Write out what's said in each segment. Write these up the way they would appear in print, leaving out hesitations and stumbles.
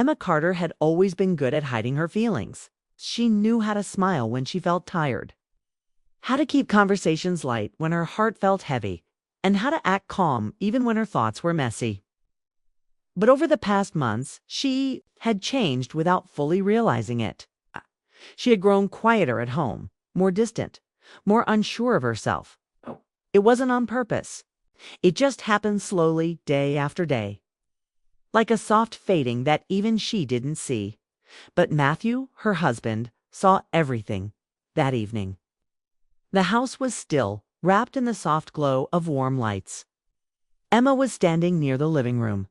Emma Carter had always been good at hiding her feelings. She knew how to smile when she felt tired, how to keep conversations light when her heart felt heavy, and how to act calm even when her thoughts were messy. But over the past months, she had changed without fully realizing it. She had grown quieter at home, more distant, more unsure of herself. It wasn't on purpose. It just happened slowly, day after day, like a soft fading that even she didn't see. But Matthew, her husband, saw everything that evening. The house was still, wrapped in the soft glow of warm lights. Emma was standing near the living room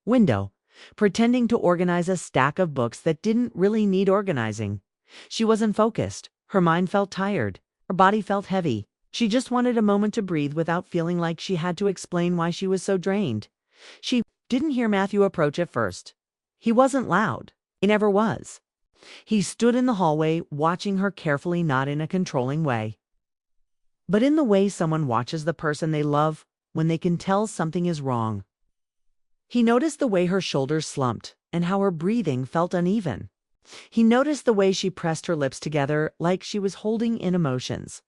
window, pretending to organize a stack of books that didn't really need organizing. She wasn't focused. Her mind felt tired. Her body felt heavy. She just wanted a moment to breathe without feeling like she had to explain why she was so drained. She didn't hear Matthew approach at first. He wasn't loud. He never was. He stood in the hallway, watching her carefully, not in a controlling way, but in the way someone watches the person they love when they can tell something is wrong. He noticed the way her shoulders slumped and how her breathing felt uneven. He noticed the way she pressed her lips together like she was holding in emotions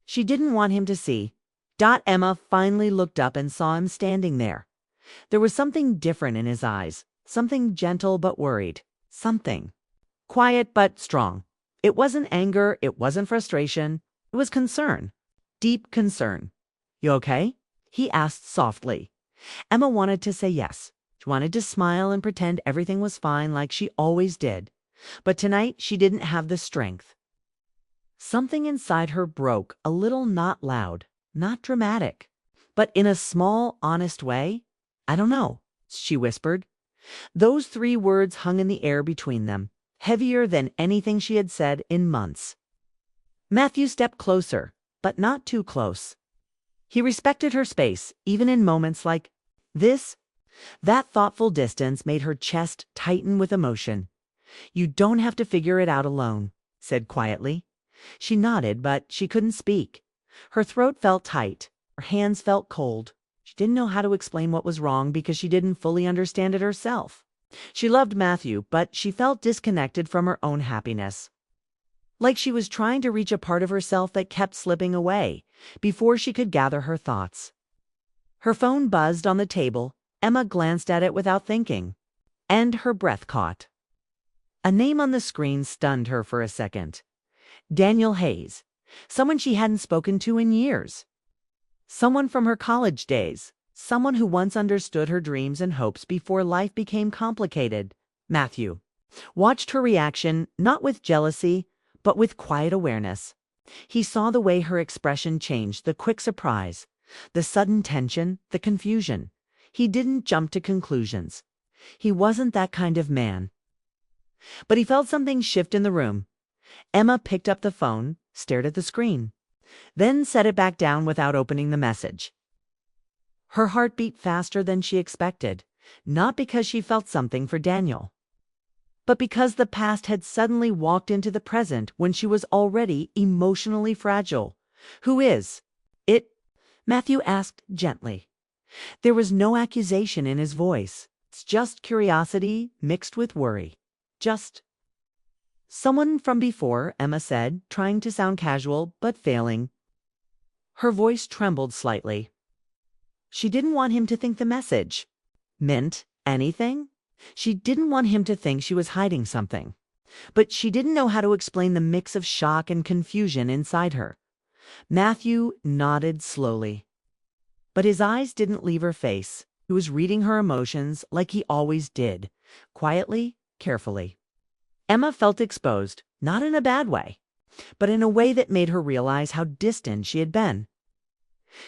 she didn't want him to see. Emma finally looked up and saw him standing there. There was something different in his eyes, something gentle but worried, something quiet but strong. It wasn't anger, it wasn't frustration, it was concern, deep concern. "You okay?" he asked softly. Emma wanted to say yes. She wanted to smile and pretend everything was fine like she always did. But tonight she didn't have the strength. Something inside her broke, a little, not loud, not dramatic, but in a small, honest way. "I don't know," she whispered. Those 3 words hung in the air between them, heavier than anything she had said in months. Matthew stepped closer, but not too close. He respected her space, even in moments like this. That thoughtful distance made her chest tighten with emotion. "You don't have to figure it out alone," said quietly. She nodded, but she couldn't speak. Her throat felt tight. Her hands felt cold. She didn't know how to explain what was wrong because she didn't fully understand it herself. She loved Matthew, but she felt disconnected from her own happiness. Like she was trying to reach a part of herself that kept slipping away before she could gather her thoughts. Her phone buzzed on the table. Emma glanced at it without thinking, and her breath caught. A name on the screen stunned her for a second. Daniel Hayes, someone she hadn't spoken to in years. Someone from her college days, someone who once understood her dreams and hopes before life became complicated. Matthew watched her reaction, not with jealousy, but with quiet awareness. He saw the way her expression changed, the quick surprise, the sudden tension, the confusion. He didn't jump to conclusions. He wasn't that kind of man. But he felt something shift in the room. Emma picked up the phone, stared at the screen, then set it back down without opening the message. Her heart beat faster than she expected, not because she felt something for Daniel, but because the past had suddenly walked into the present when she was already emotionally fragile. "Who is it?" Matthew asked gently. There was no accusation in his voice. It's just curiosity mixed with worry. "Just someone from before," Emma said, trying to sound casual, but failing. Her voice trembled slightly. She didn't want him to think the message meant anything. She didn't want him to think she was hiding something. But she didn't know how to explain the mix of shock and confusion inside her. Matthew nodded slowly, but his eyes didn't leave her face. He was reading her emotions like he always did, quietly, carefully. Emma felt exposed, not in a bad way, but in a way that made her realize how distant she had been.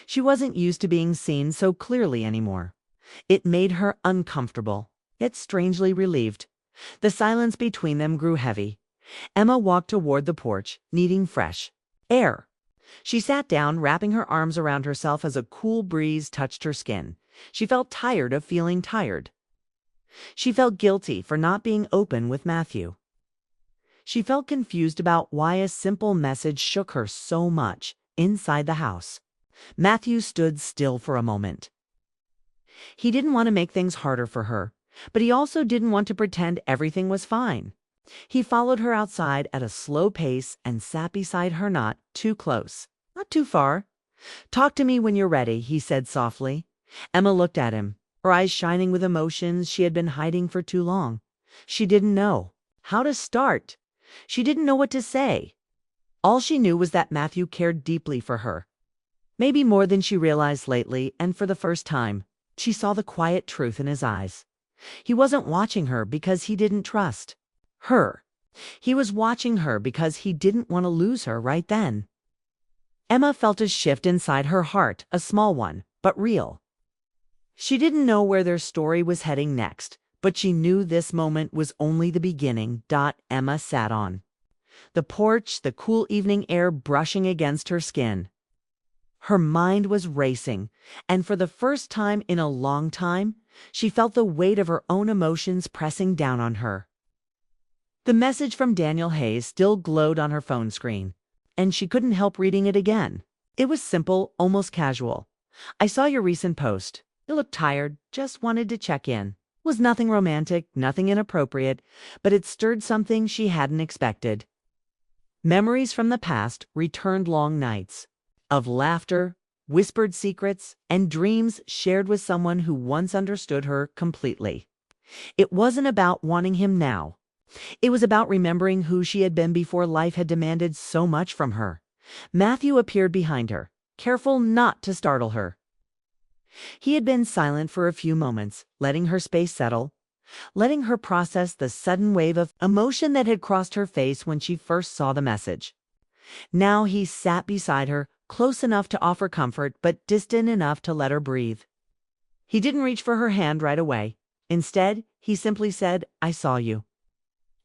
She wasn't used to being seen so clearly anymore. It made her uncomfortable, yet strangely relieved. The silence between them grew heavy. Emma walked toward the porch, needing fresh air. She sat down, wrapping her arms around herself as a cool breeze touched her skin. She felt tired of feeling tired. She felt guilty for not being open with Matthew. She felt confused about why a simple message shook her so much inside the house. Matthew stood still for a moment. He didn't want to make things harder for her, But he also didn't want to pretend everything was fine. He followed her outside at a slow pace and sat beside her, not too close, not too far. "Talk to me when you're ready," he said softly. Emma looked at him, her eyes shining with emotions she had been hiding for too long. She didn't know how to start. She didn't know what to say. All she knew was that Matthew cared deeply for her. Maybe more than she realized lately, and for the first time, she saw the quiet truth in his eyes. He wasn't watching her because he didn't trust her. He was watching her because he didn't want to lose her right then. Emma felt a shift inside her heart, a small one, but real. She didn't know where their story was heading next, but she knew this moment was only the beginning. Emma sat on the porch, the cool evening air brushing against her skin. Her mind was racing, and for the first time in a long time, she felt the weight of her own emotions pressing down on her. The message from Daniel Hayes still glowed on her phone screen, and she couldn't help reading it again. It was simple, almost casual. "I saw your recent post. You looked tired, just wanted to check in." It was nothing romantic, nothing inappropriate, but it stirred something she hadn't expected. Memories from the past returned, long nights of laughter, whispered secrets, and dreams shared with someone who once understood her completely. It wasn't about wanting him now. It was about remembering who she had been before life had demanded so much from her. Matthew appeared behind her, careful not to startle her. He had been silent for a few moments, letting her space settle, letting her process the sudden wave of emotion that had crossed her face when she first saw the message. Now he sat beside her, close enough to offer comfort, but distant enough to let her breathe. He didn't reach for her hand right away. Instead, he simply said, "I saw you."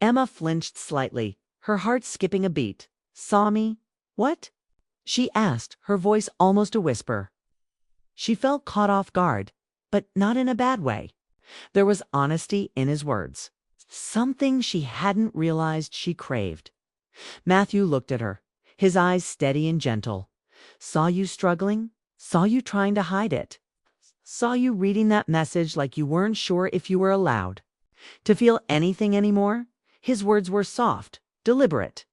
Emma flinched slightly, her heart skipping a beat. "Saw me? What?" she asked, her voice almost a whisper. She felt caught off guard, but not in a bad way. There was honesty in his words, something she hadn't realized she craved. Matthew looked at her, his eyes steady and gentle. "Saw you struggling, saw you trying to hide it, saw you reading that message like you weren't sure if you were allowed to feel anything anymore." His words were soft, deliberate.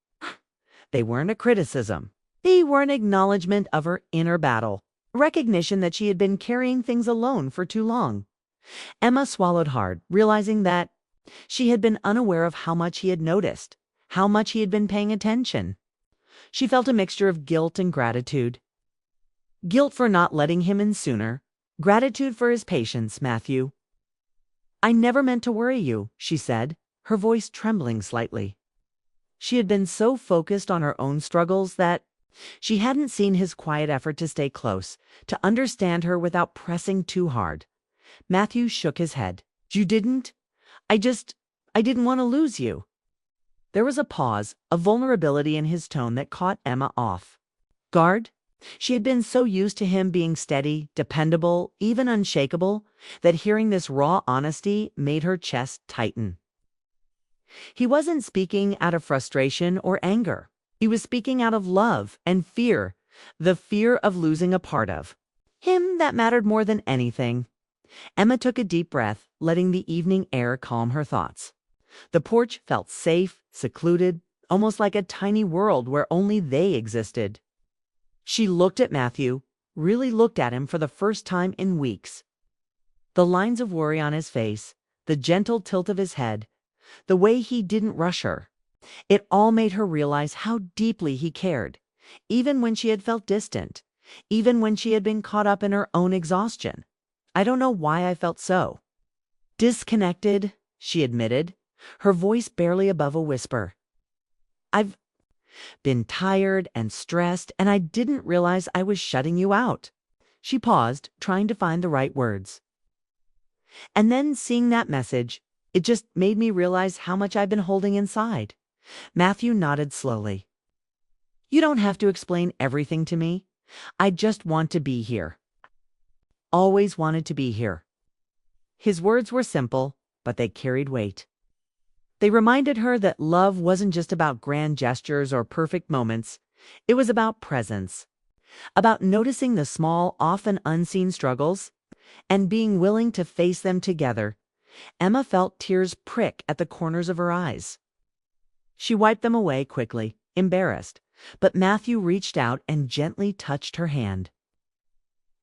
They weren't a criticism. They were an acknowledgement of her inner battle, recognition that she had been carrying things alone for too long. Emma swallowed hard, realizing that she had been unaware of how much he had noticed, how much he had been paying attention. She felt a mixture of guilt and gratitude. Guilt for not letting him in sooner, gratitude for his patience. "Matthew, I never meant to worry you," she said, her voice trembling slightly. She had been so focused on her own struggles that she hadn't seen his quiet effort to stay close, to understand her without pressing too hard. Matthew shook his head. "You didn't? I didn't want to lose you." There was a pause, a vulnerability in his tone that caught Emma off guard. She had been so used to him being steady, dependable, even unshakable, that hearing this raw honesty made her chest tighten. He wasn't speaking out of frustration or anger. He was speaking out of love and fear, the fear of losing a part of him that mattered more than anything. Emma took a deep breath, letting the evening air calm her thoughts. The porch felt safe, secluded, almost like a tiny world where only they existed. She looked at Matthew, really looked at him for the first time in weeks. The lines of worry on his face, the gentle tilt of his head, the way he didn't rush her. It all made her realize how deeply he cared, even when she had felt distant, even when she had been caught up in her own exhaustion. "I don't know why I felt so disconnected," she admitted, her voice barely above a whisper. "I've been tired and stressed, and I didn't realize I was shutting you out." She paused, trying to find the right words. "And then seeing that message, it just made me realize how much I've been holding inside." Matthew nodded slowly. "You don't have to explain everything to me. I just want to be here. Always wanted to be here." His words were simple, but they carried weight. They reminded her that love wasn't just about grand gestures or perfect moments. It was about presence, about noticing the small, often unseen struggles, and being willing to face them together, Emma felt tears prick at the corners of her eyes. She wiped them away quickly, embarrassed, but Matthew reached out and gently touched her hand.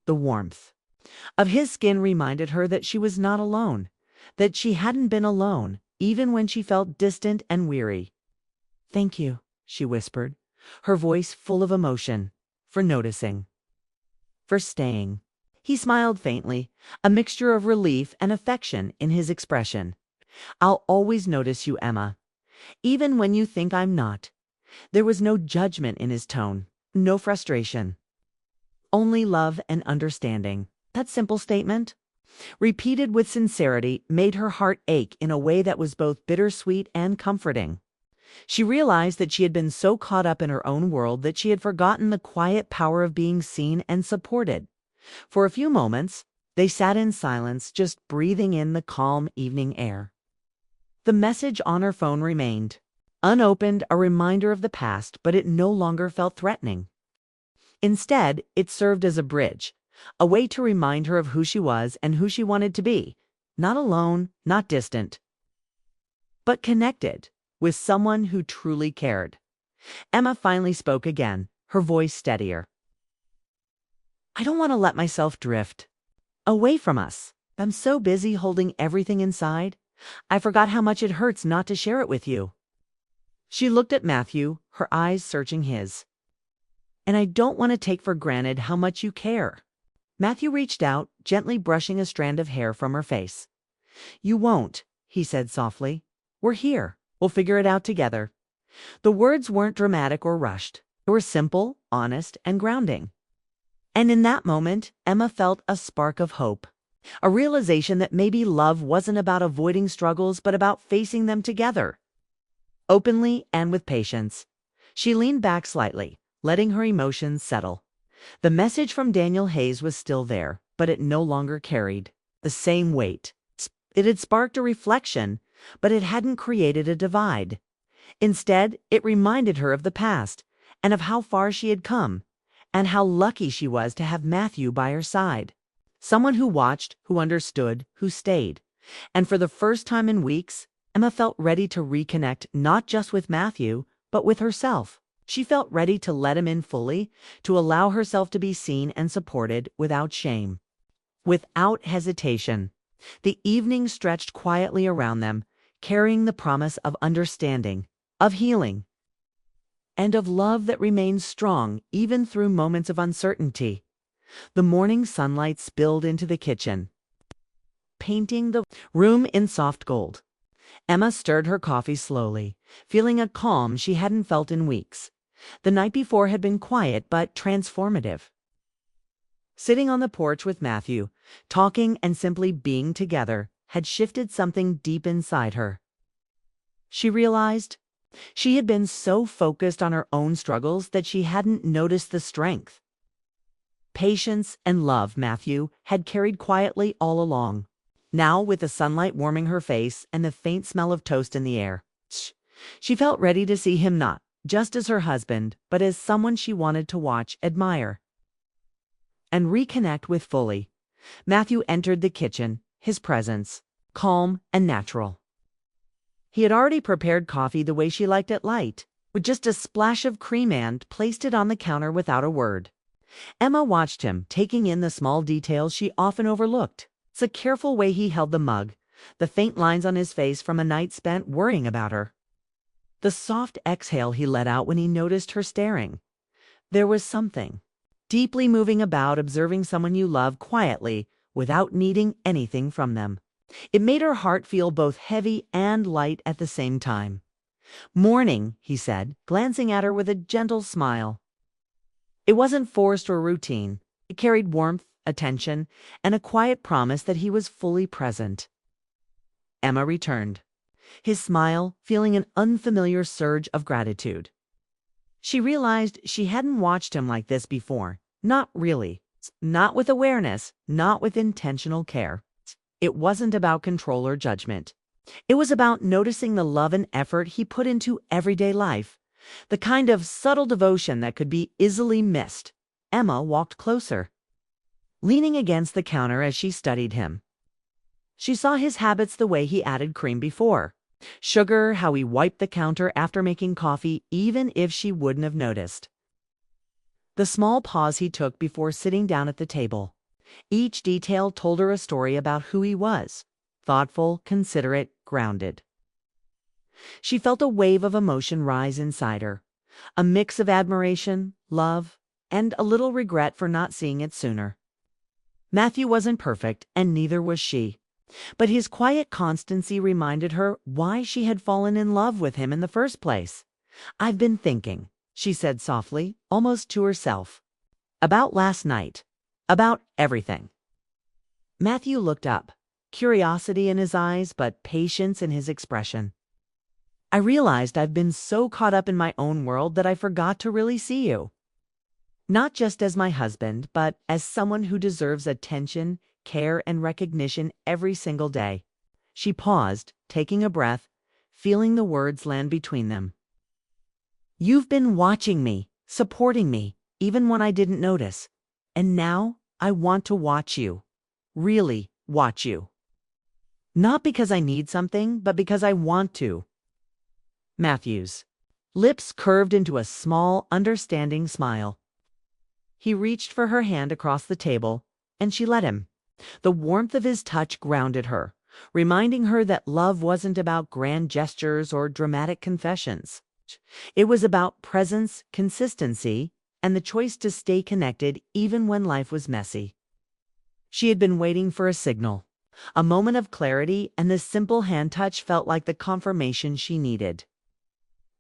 The warmth of his skin reminded her that she was not alone, that she hadn't been alone, even when she felt distant and weary. "Thank you," she whispered, her voice full of emotion, "for noticing, for staying." He smiled faintly, a mixture of relief and affection in his expression. "I'll always notice you, Emma, even when you think I'm not." There was no judgment in his tone, no frustration. Only love and understanding. That simple statement, repeated with sincerity, made her heart ache in a way that was both bittersweet and comforting. She realized that she had been so caught up in her own world that she had forgotten the quiet power of being seen and supported. For a few moments, they sat in silence, just breathing in the calm evening air. The message on her phone remained, unopened, a reminder of the past, but it no longer felt threatening. Instead, it served as a bridge, a way to remind her of who she was and who she wanted to be, not alone, not distant, but connected with someone who truly cared. Emma finally spoke again, her voice steadier. "I don't want to let myself drift away from us. I'm so busy holding everything inside. I forgot how much it hurts not to share it with you." She looked at Matthew, her eyes searching his. "And I don't want to take for granted how much you care." Matthew reached out, gently brushing a strand of hair from her face. "You won't," he said softly. "We're here. We'll figure it out together." The words weren't dramatic or rushed. They were simple, honest, and grounding. And in that moment, Emma felt a spark of hope, a realization that maybe love wasn't about avoiding struggles, but about facing them together, openly and with patience. She leaned back slightly, letting her emotions settle. The message from Daniel Hayes was still there, but it no longer carried the same weight. It had sparked a reflection, but it hadn't created a divide. Instead, it reminded her of the past, and of how far she had come, and how lucky she was to have Matthew by her side. Someone who watched, who understood, who stayed. And for the first time in weeks, Emma felt ready to reconnect not just with Matthew, but with herself. She felt ready to let him in fully, to allow herself to be seen and supported without shame, without hesitation. The evening stretched quietly around them, carrying the promise of understanding, of healing, and of love that remains strong even through moments of uncertainty. The morning sunlight spilled into the kitchen, painting the room in soft gold. Emma stirred her coffee slowly, feeling a calm she hadn't felt in weeks. The night before had been quiet but transformative. Sitting on the porch with Matthew, talking and simply being together, had shifted something deep inside her. She realized she had been so focused on her own struggles that she hadn't noticed the strength, patience, and love Matthew had carried quietly all along. Now, with the sunlight warming her face and the faint smell of toast in the air, she felt ready to see him not just as her husband, but as someone she wanted to watch, admire, and reconnect with fully. Matthew entered the kitchen, his presence calm and natural. He had already prepared coffee the way she liked it, light, with just a splash of cream, and placed it on the counter without a word. Emma watched him, taking in the small details she often overlooked. The careful way he held the mug, the faint lines on his face from a night spent worrying about her, the soft exhale he let out when he noticed her staring. There was something deeply moving about observing someone you love quietly without needing anything from them. It made her heart feel both heavy and light at the same time. "Morning," he said, glancing at her with a gentle smile. It wasn't forced or routine. It carried warmth, attention, and a quiet promise that he was fully present. Emma returned, his smile feeling an unfamiliar surge of gratitude. She realized she hadn't watched him like this before. Not really. Not with awareness, not with intentional care. It wasn't about control or judgment. It was about noticing the love and effort he put into everyday life, the kind of subtle devotion that could be easily missed. Emma walked closer, leaning against the counter as she studied him. She saw his habits, the way he added cream before sugar, how he wiped the counter after making coffee, even if she wouldn't have noticed. The small pause he took before sitting down at the table. Each detail told her a story about who he was: thoughtful, considerate, grounded. She felt a wave of emotion rise inside her, a mix of admiration, love, and a little regret for not seeing it sooner. Matthew wasn't perfect, and neither was she. But his quiet constancy reminded her why she had fallen in love with him in the first place. "I've been thinking," she said softly, almost to herself, "about last night, about everything." Matthew looked up, curiosity in his eyes, but patience in his expression. "I realized I've been so caught up in my own world that I forgot to really see you. Not just as my husband, but as someone who deserves attention, care, and recognition every single day." She paused, taking a breath, feeling the words land between them. "You've been watching me, supporting me, even when I didn't notice. And now I want to watch you. Really watch you. Not because I need something, but because I want to." Matthew's lips curved into a small, understanding smile. He reached for her hand across the table, and she let him. The warmth of his touch grounded her, reminding her that love wasn't about grand gestures or dramatic confessions. It was about presence, consistency, and the choice to stay connected even when life was messy. She had been waiting for a signal, a moment of clarity, and this simple hand touch felt like the confirmation she needed.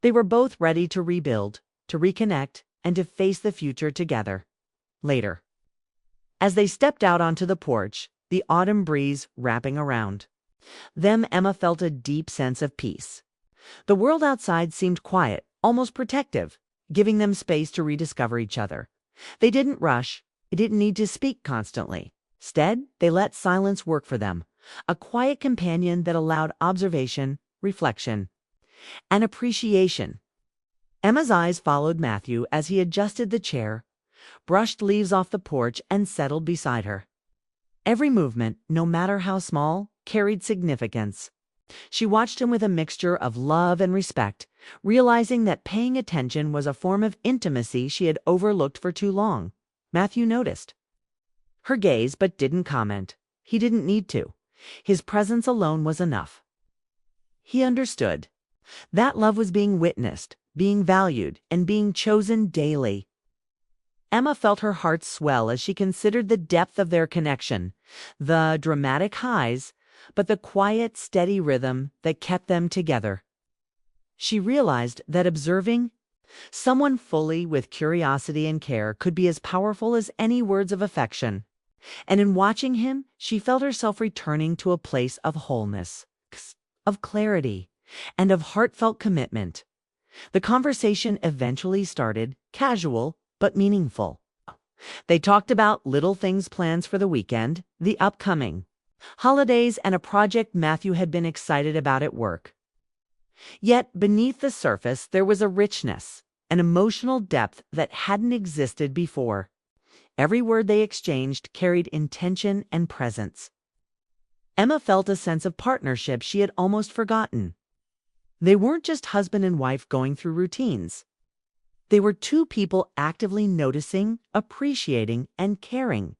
They were both ready to rebuild, to reconnect, and to face the future together. Later, as they stepped out onto the porch, the autumn breeze wrapping around them, Emma felt a deep sense of peace. The world outside seemed quiet, almost protective, giving them space to rediscover each other. They didn't rush, they didn't need to speak constantly. Instead, they let silence work for them, a quiet companion that allowed observation, reflection, and appreciation. Emma's eyes followed Matthew as he adjusted the chair, brushed leaves off the porch, and settled beside her. Every movement, no matter how small, carried significance. She watched him with a mixture of love and respect, realizing that paying attention was a form of intimacy she had overlooked for too long. Matthew noticed her gaze but didn't comment. He didn't need to. His presence alone was enough. He understood that love was being witnessed, being valued, and being chosen daily. Emma felt her heart swell as she considered the depth of their connection, the dramatic highs, but the quiet, steady rhythm that kept them together. She realized that observing someone fully with curiosity and care could be as powerful as any words of affection. And in watching him, she felt herself returning to a place of wholeness, of clarity, and of heartfelt commitment. The conversation eventually started, casual but meaningful. They talked about little things, plans for the weekend, the upcoming holidays, and a project Matthew had been excited about at work. Yet beneath the surface, there was a richness, an emotional depth that hadn't existed before. Every word they exchanged carried intention and presence. Emma felt a sense of partnership she had almost forgotten. They weren't just husband and wife going through routines. They were two people actively noticing, appreciating, and caring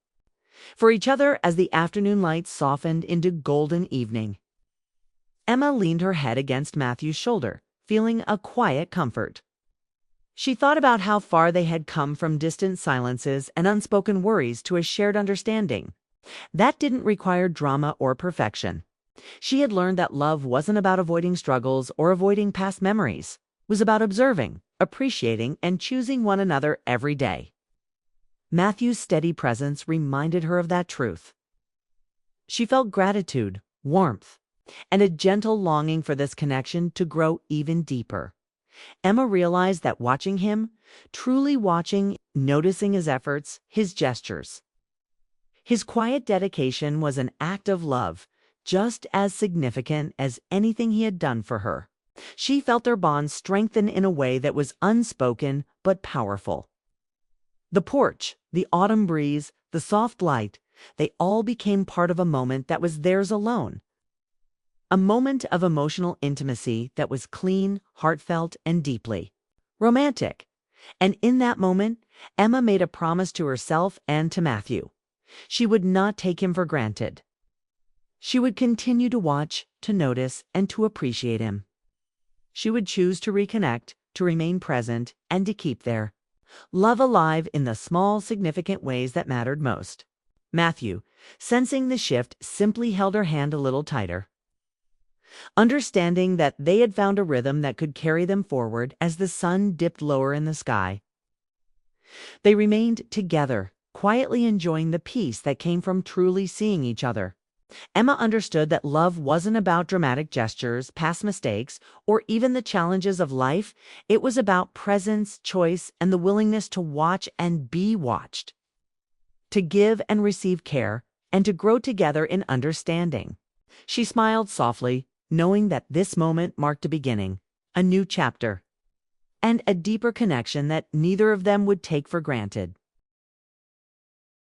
for each other as the afternoon light softened into golden evening. Emma leaned her head against Matthew's shoulder, feeling a quiet comfort. She thought about how far they had come from distant silences and unspoken worries to a shared understanding. That didn't require drama or perfection. She had learned that love wasn't about avoiding struggles or avoiding past memories. It was about observing, appreciating, and choosing one another every day. Matthew's steady presence reminded her of that truth. She felt gratitude, warmth, and a gentle longing for this connection to grow even deeper. Emma realized that watching him, truly watching, noticing his efforts, his gestures, his quiet dedication was an act of love, just as significant as anything he had done for her. She felt their bond strengthen in a way that was unspoken but powerful. The porch, the autumn breeze, the soft light, They all became part of a moment that was theirs alone. A moment of emotional intimacy that was clean, heartfelt, and deeply romantic. And in that moment, Emma made a promise to herself and to Matthew. She would not take him for granted. She would continue to watch, to notice, and to appreciate him. She would choose to reconnect, to remain present, and to keep their love alive in the small, significant ways that mattered most. Matthew, sensing the shift, simply held her hand a little tighter, understanding that they had found a rhythm that could carry them forward as the sun dipped lower in the sky. They remained together, quietly enjoying the peace that came from truly seeing each other. Emma understood that love wasn't about dramatic gestures, past mistakes, or even the challenges of life. It was about presence, choice, and the willingness to watch and be watched, to give and receive care, and to grow together in understanding. She smiled softly, knowing that this moment marked a beginning, a new chapter, and a deeper connection that neither of them would take for granted.